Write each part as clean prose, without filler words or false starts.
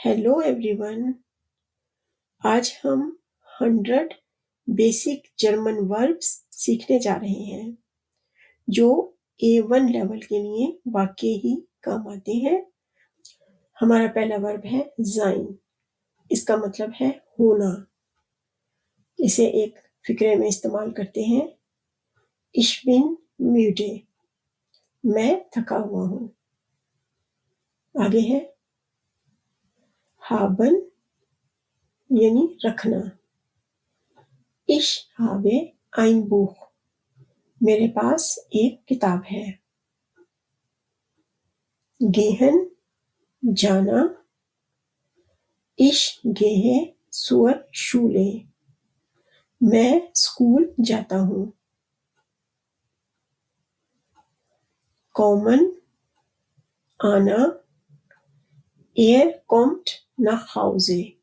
Hello everyone. आज हम 100 basic German verbs सीखने जा रहे हैं जो A1 लेवल के लिए वाकई ही काम आते हैं। हमारा पहला वर्ब है sein। इसका मतलब है होना। इसे एक फिक्रे में इस्तेमाल करते हैं। Ich bin müde। मैं थका हुआ हूँ। आगे है haben यानी रखना। Ich habe ein Buch। मेरे पास एक किताब है। gehen जाना। Ich gehe zur Schule। मैं स्कूल जाता हूँ। kommen आना। Er kommt nach Hause।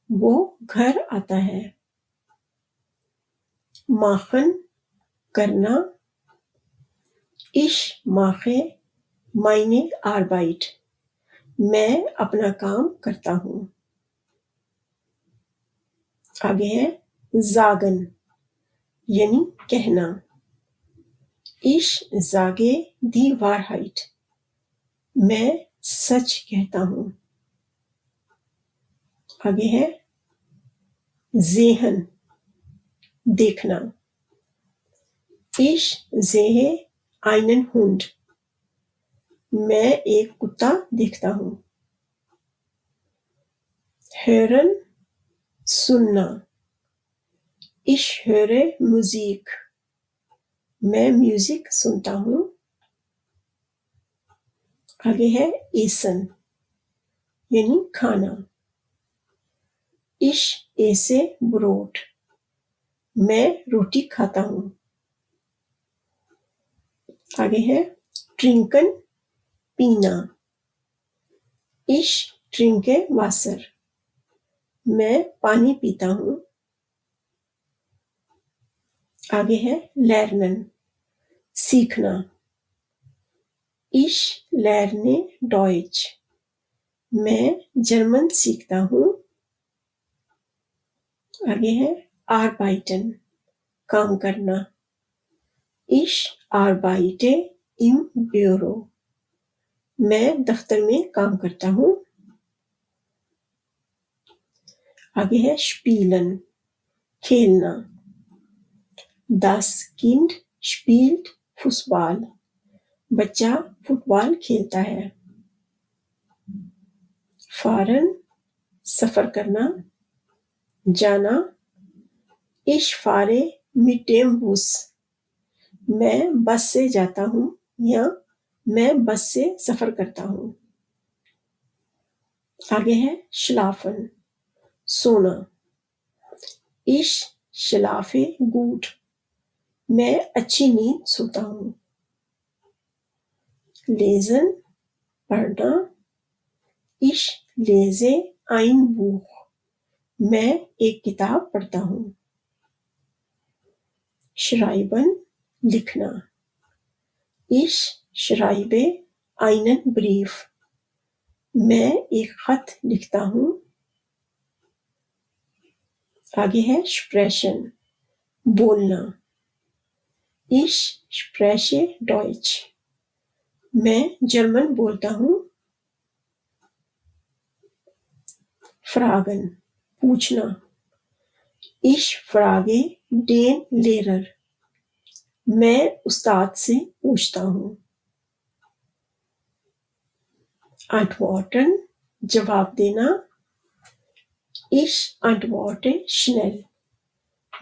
वो घर आता है। machen करना। Ich mache meine Arbeit। मैं अपना काम करता हूँ। आगे है sagen यानी कहना। Ich sage die Wahrheit। मैं सच कहता हूँ। आगे है sehen देखना। Ich sehe einen Hund। मैं एक कुत्ता देखता हूँ। hören सुनना। Ich höre Musik। मैं म्यूजिक सुनता हूँ। आगे है essen यानी खाना। Ich esse Brot। मैं रोटी खाता हूँ। आगे है trinken पीना। Ich trinke Wasser। मैं पानी पीता हूँ। आगे है lernen सीखना। Ich lerne Deutsch। मैं जर्मन सीखता हूँ। आगे है arbeiten काम करना। Ich arbeite im Büro। मैं दफ्तर में काम करता हूँ। आगे है spielen खेलना। Das Kind spielt Fußball। बच्चा फुटबॉल खेलता है। fahren सफर करना। जाना। Ich fahre mit dem Bus। मैं बस से जाता हूँ या मैं बस से सफर करता हूँ। आगे है schlafen सोना। Ich schlafe gut। मैं अच्छी नींद सोता हूँ। lesen पढ़ना। Ich lese ein Buch। मैं एक किताब पढ़ता हूँ। schreiben लिखना। Ich schreibe einen Brief। मैं एक खत लिखता हूँ। आगे है sprechen बोलना। Ich spreche Deutsch। मैं जर्मन बोलता हूँ। fragen पूछना। Ich frage den Lehrer। मैं उस्ताद से पूछता हूँ। antworten जवाब देना। Ich antworte schnell।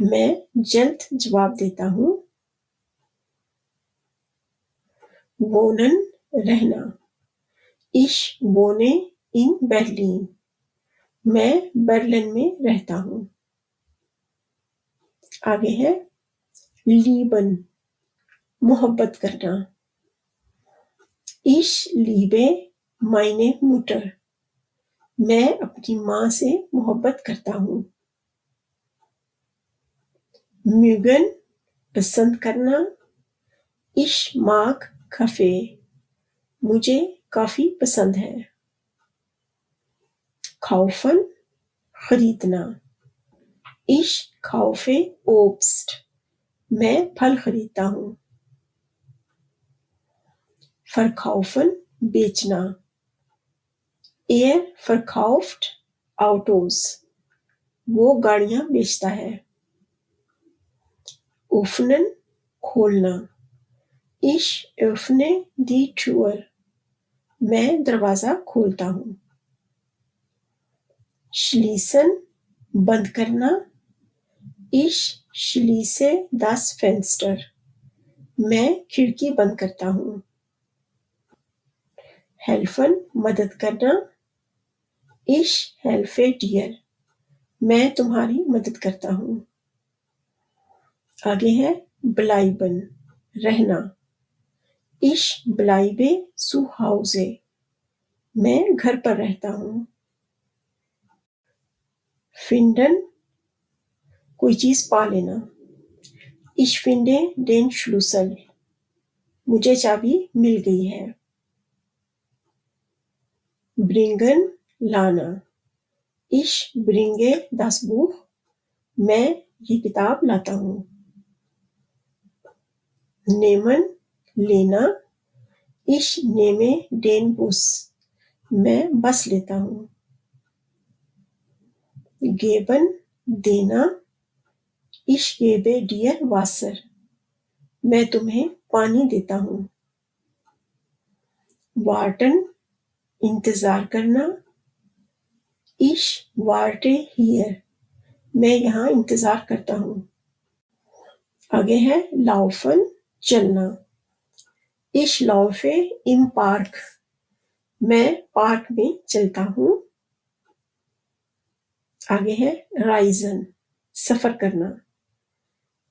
मैं जल्द जवाब देता हूँ। wohnen रहना। Ich wohne in Berlin। मैं बर्लिन में रहता हूँ। आगे है lieben मोहब्बत करना। Ich liebe meine Mutter। मैं अपनी माँ से मोहब्बत करता हूँ। mögen पसंद करना। Ich mag Kaffee। मुझे कॉफी पसंद है। kaufen खरीदना। Ich kaufe Obst मैं फल खरीदता हूँ। Verkaufen बेचना। Er verkauft Autos वो गाड़ियां बेचता है। Öffnen खोलना। Ich öffne die Tür मैं दरवाजा खोलता हूँ। Schließen बंद करना। Ich schließe das Fenster मैं खिड़की बंद करता हूँ। Helfen मदद करना। Ich helfe dir मैं तुम्हारी मदद करता हूँ। आगे है bleiben रहना। Ich bleibe zu Hause मैं घर पर रहता हूँ। Finden कोई चीज पा लेना। Ich finde den Schlüssel मुझे चाबी मिल गई है। Bringen लाना। Ich bringe das Buch मैं ये किताब लाता हूँ। Nehmen लेना। Ich nehme den Bus मैं बस लेता हूँ। Geben देना। Ich gebe dir Wasser मैं तुम्हें पानी देता हूँ। Warten इंतजार करना। Ich warte hier मैं यहाँ इंतजार करता हूँ। आगे है laufen चलना। Ich laufe im Park मैं पार्क में चलता हूँ। आगे है reisen सफर करना।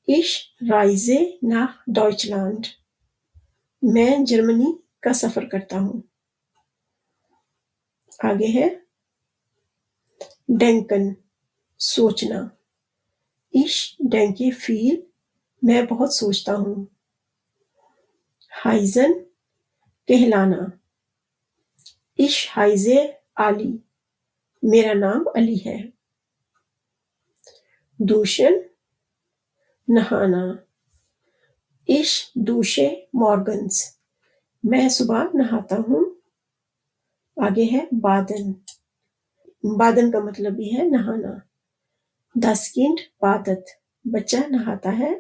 Ich reise nach Deutschland मैं जर्मनी का सफर करता हूँ। आगे है denken सोचना। Ich denke viel मैं बहुत सोचता हूँ। heißen कहलाना। Ich heiße Ali मेरा नाम अली है। duschen नहाना। Ich dusche morgens मैं सुबह नहाता हूँ। आगे है बादन बादन का मतलब भी है नहाना। Das Kind badet बच्चा नहाता है।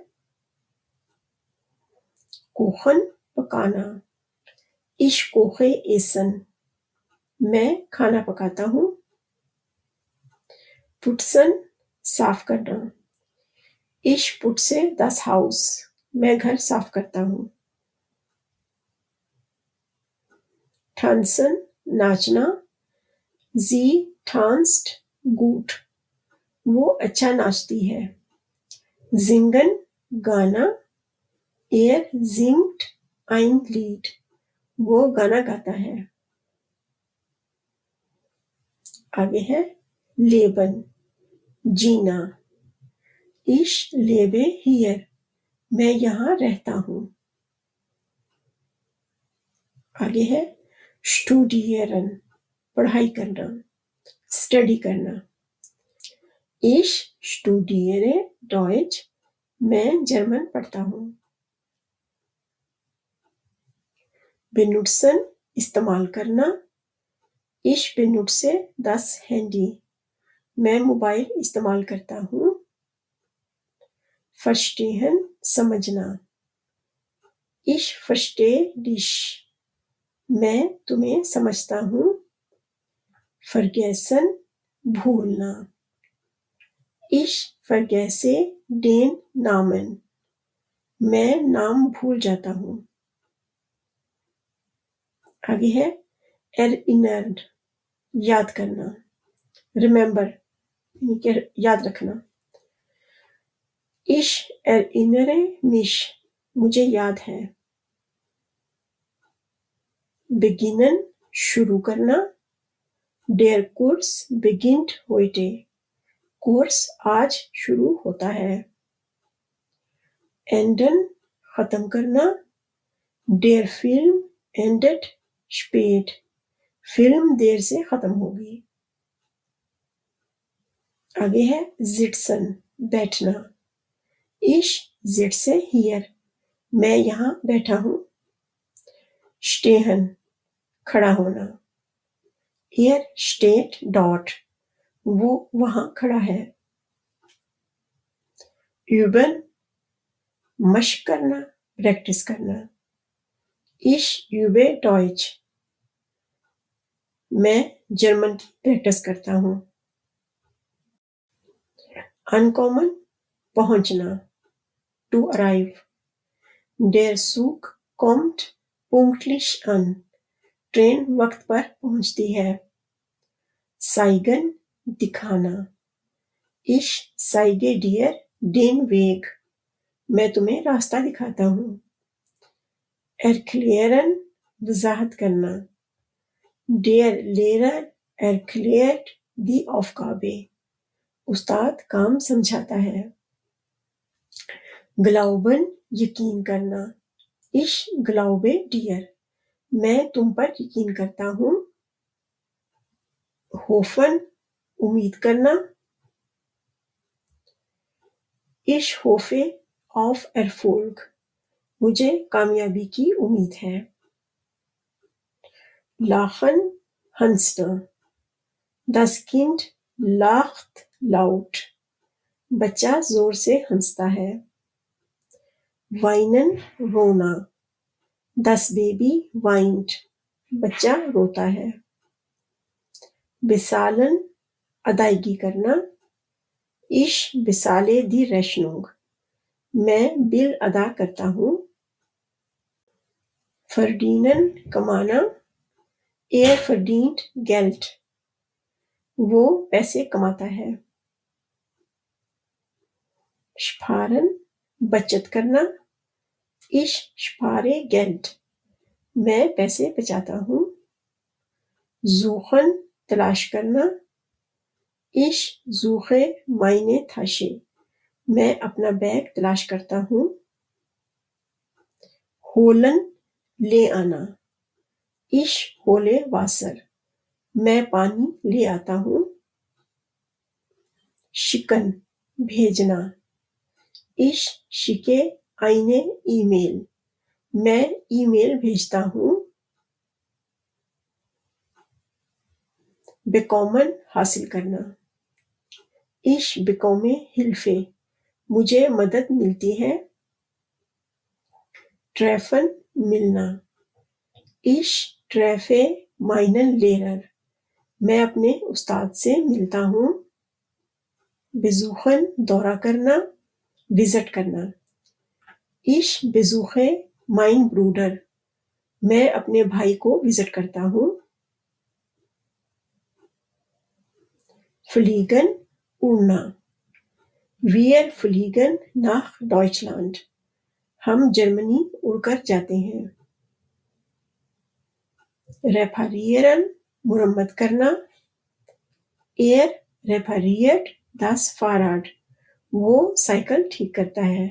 kochen पकाना। Ich koche essen मैं खाना पकाता हूँ। putzen साफ करना। Ich putze das Haus मैं घर साफ करता हूँ। tanzen नाचना। Sie tanzt gut वो अच्छा नाचती है। singen गाना। Er singt ein Lied वो गाना गाता है। आगे है leben जीना। Ich lebe hier मैं यहाँ रहता हूँ। आगे है studieren पढ़ाई करना स्टडी करना। Ich studiere Deutsch मैं जर्मन पढ़ता हूँ। benutzen इस्तेमाल करना। Ich benutze das Handy मैं मोबाइल इस्तेमाल करता हूँ। verstehen समझना। Ich verstehe dich मैं तुम्हें समझता हूँ। vergessen भूलना। Ich vergesse den Namen मैं नाम भूल जाता हूँ। आगे है erinnern याद करना। remember याद रखना। Ich erinnere mich मुझे याद है। beginnen शुरू करना। Der Kurs beginnt heute course आज शुरू होता है। enden खत्म करना। Der Film endet spät film there से खत्म होगी। आगे है जिट्सन, बैठना। Ich sitze hier, मैं यहाँ बैठा हूँ। stehen, खड़ा होना। Er steht dort, वो वहाँ खड़ा है। üben, मश्क करना, प्रैक्टिस करना। Ich übe Deutsch, मैं जर्मन की प्रैक्टिस करता हूँ। अनकॉमन, पहुंचना, to arrive। Der Zug kommt pünktlich an, train वक्त पर पहुंचती है। zeigen, दिखाना। Ich zeige dir den Weg, मैं तुम्हें रास्ता दिखाता हूँ। erklären, वजाहत करना। Der Lehrer erklärt die Aufgabe, उस्ताद काम समझाता है। glauben, यकीन करना। Ich glaube dir, मैं तुम पर यकीन करता हूँ। hoffen, उम्मीद करना। Ich hoffe auf Erfolg, मुझे कामयाबी की उम्मीद है। lachen, हंसना। Das Kind lacht laut, बच्चा जोर से हंसता है। weinen, रोना। Das Baby weint, बच्चा रोता है। bezahlen, अदायगी करना। Ich bezahle die Rechnung, मैं बिल अदा करता हूँ। verdienen, कमाना। Er verdient Geld, वो पैसे कमाता है। sparen, बचत करना। Ich spare Geld, मैं पैसे बचाता हूँ। suchen, तलाश करना। Ich suche meine Tasche, मैं अपना बैग तलाश करता हूँ। holen, ले आना। Ich hole Wasser, मैं पानी ले आता हूँ। schicken, भेजना। Ich schicke eine E-Mail, मैं ईमेल भेजता हूँ। bekommen, हासिल करना। Ich bekomme Hilfe, मुझे मदद मिलती है। treffen, मिलना। Ich treffe meinen Lehrer, मैं अपने उस्ताद से मिलता हूँ। besuchen, दौरा करना, विजिट करना। Ich besuche meinen Bruder, मैं अपने भाई को विजिट करता हूँ। fliegen, उड़ना। Wir fliegen nach Deutschland, हम जर्मनी उड़कर जाते हैं। reparieren, मुरम्मत करना। Er repariert das Fahrrad, वो साइकिल ठीक करता है।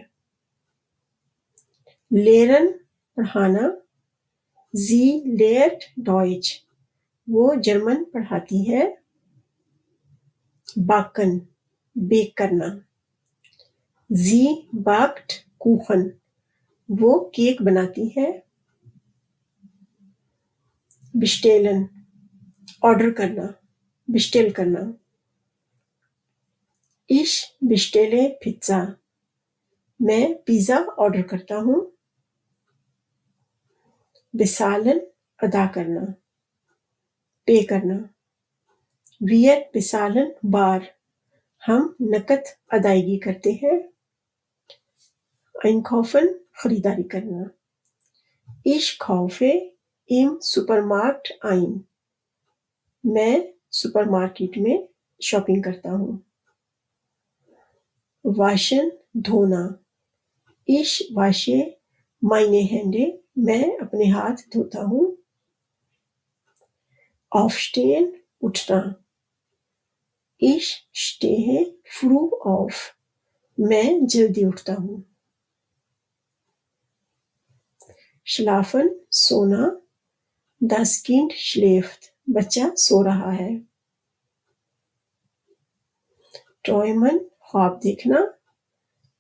lehren, पढ़ाना। Sie lehrt Deutsch, वो जर्मन पढ़ाती है। backen, बेक करना। Sie backt Kuchen, वो केक बनाती है। bestellen, ऑर्डर करना, bestell करना। Ich bestelle Pizza, मैं पिज्जा ऑर्डर करता हूँ। bezahlen, अदा करना, पे करना। Wir bezahlen bar, हम नकद अदायगी करते हैं। einkaufen, खरीदारी करना। Ich kaufe im Supermarkt ein, मैं सुपरमार्केट में शॉपिंग करता हूँ। waschen, धोना। Ich wasche meine Hände, मैं अपने हाथ धोता हूँ। aufstehen, उठना। Ich stehe früh auf, मैं जल्दी उठता हूँ। schlafen, सोना। Das Kind schläft, बच्चा सो रहा है। ट्रॉयमन ख्वाब देखना,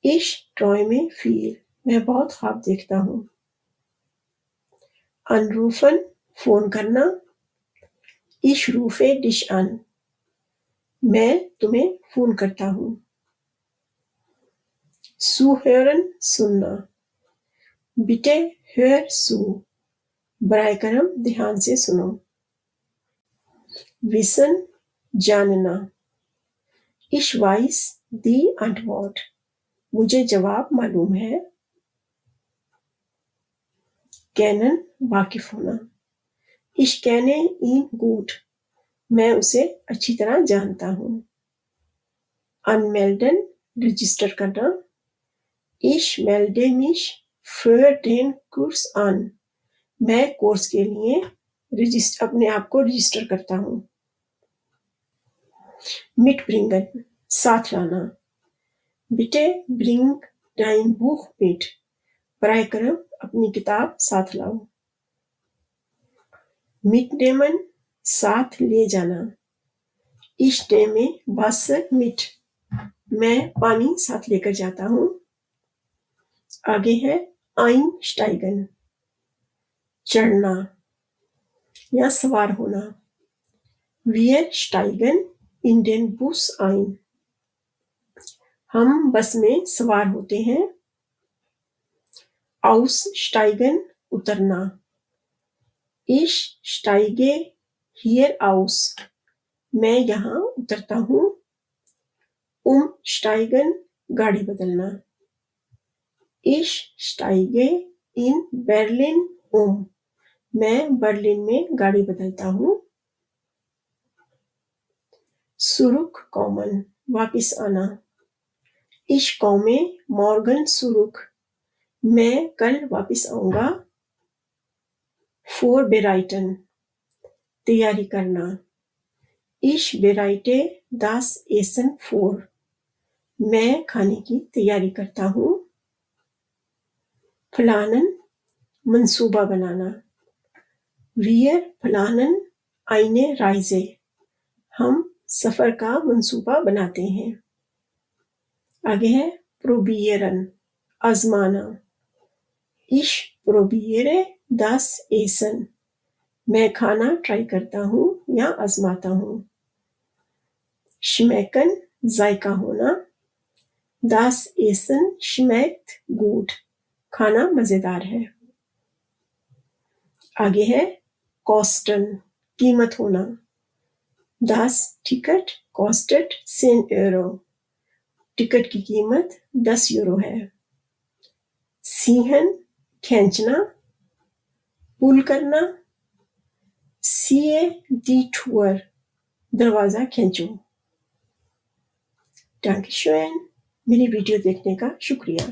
इश ट्रॉयमे फील मैं बहुत ख्वाब देखता हूँ। अनरूफन फोन करना, इश रूफे डिश अन मैं तुम्हें फोन करता हूँ। सुहरन सुनना, बिटे हर सु बराए करम ध्यान से सुनो। विसन जानना, इश वाइस दी अंटवॉट मुझे जवाब मालूम है। कैनन वाकिफ होना, इश कैने इन गुड मैं उसे अच्छी तरह जानता हूँ। अनमेल्डन रजिस्टर करना, इश मेल्डे मिश für den Kurs an मैं कोर्स के लिए अपने आप को रजिस्टर करता हूँ। मिटब्रिंगन साथ लाना, बिटे ब्रिंग dein Buch mit बराए करम अपनी किताब साथ लाओ। मिटनेमन साथ ले जाना, इश नेमे वासर मिट मैं पानी साथ लेकर जाता हूँ। आगे है आइनस्टाइगन चढ़ना या सवार होना। Wir steigen in den Bus ein हम बस में सवार होते हैं। Aussteigen उतरना, Ich steige hier aus मैं यहाँ उतरता हूँ। Umsteigen गाड़ी बदलना, Ich steige in Berlin um मैं बर्लिन में गाड़ी बदलता हूँ। सुरुक कॉमन वापिस आना, Ich komme morgen zurück मैं कल वापिस आऊंगा। Vorbereiten तैयारी करना, Ich bereite das Essen vor मैं खाने की तैयारी करता हूँ। प्लानन मंसूबा बनाना, Wir planen eine Reise हम सफर का मंसूबा बनाते हैं। आगे है प्रोबियरन आजमाना, Ich probiere das Essen मैं खाना ट्राई करता हूँ या आजमाता हूँ। Schmecken जायका होना, Das Essen schmeckt gut खाना मजेदार है। आगे है कोस्टन कीमत होना, Das Ticket kostet 10 Euro ticket की कीमत 10 यूरो है। सीहन खींचना पुल करना, सीए दी टूर दरवाजा खींचो। Dankeschön मेरी वीडियो देखने का शुक्रिया।